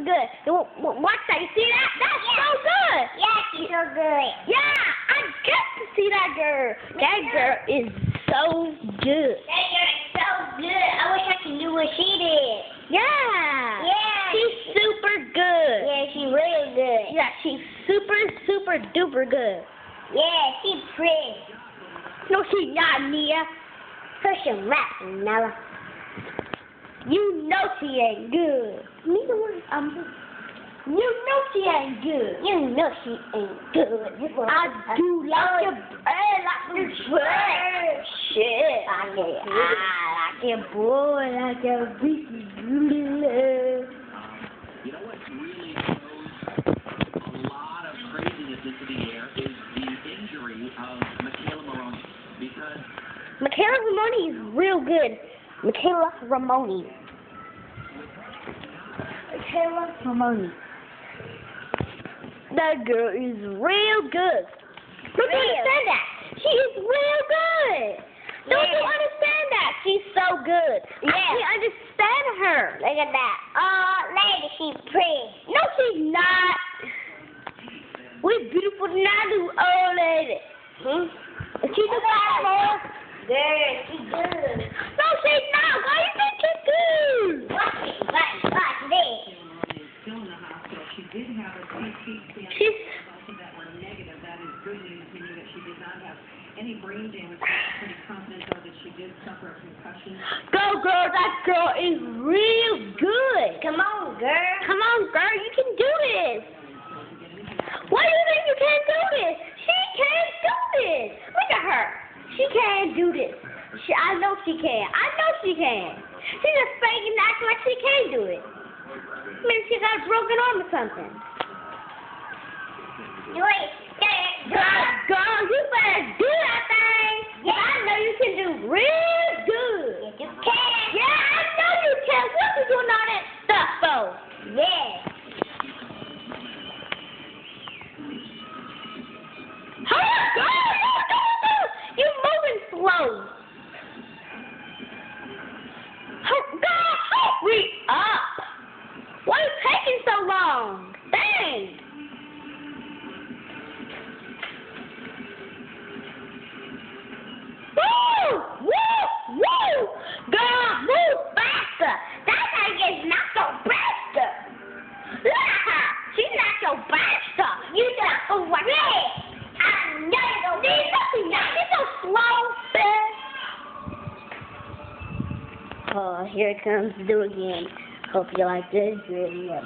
super good. Watch that. You see that? That's so good. Yeah, she's so good. Yeah, I get to see that girl. That girl is so good. That girl is so good. I wish I could do what she did. Yeah. Yeah. She's super good. Yeah, she's really good. Yeah, she's super, super duper good. Yeah, she's pretty. No, she's not, Nia. Push your mouth, Nella. You know she ain't good. Neither one. You know she ain't good. You know she ain't good. I do like your like your bread. Shit. I like your boy, like your beefy good. You know what really throws a lot of craziness into the air is the injury of Michaela Maroney. Because Michaela Ramoni is real good. Michaela Ramoni. Michaela Ramoni. That girl is real good. Don't you understand that? She is real good. Don't you understand that? She's so good. Yeah. I can't understand her. Look at that. Oh, lady, she's pretty. No, she's not. We're beautiful tonight, you old lady. She's a fat Good, she's good. No, she's not. Why you think she's good? Watch this. Is still in the hospital. She did have a CT scan. She's Results of that were negative. That is good news, meaning that she did not have any brain damage. We're pretty confident, though, that she did suffer a concussion. go, girl. That girl is real good. Come on, girl. Come on, girl. You can do this. Why do you think you can't do this? She can't do this. Look at her. She can't do this. I know she can. I know she can. She's just faking acting like she can't do it. Maybe she got a broken arm or something. You ain't scared, Girl, you better do that thing. Yeah. I know you can do real good. Yes, you can. Yeah, I know you can. What you doing all that stuff for? Yeah. Hurry up, girl. You're moving slow. Girl, hurry up. Why are you taking so long? Dang. Woo! Woo! Woo! Girl, move faster. That's how you get knocked on faster. Look at her. She knocked your faster. You knocked on what? I know you don't need nothing now. She's so slow, sis. Oh, here it comes to do again. Hope you like this video.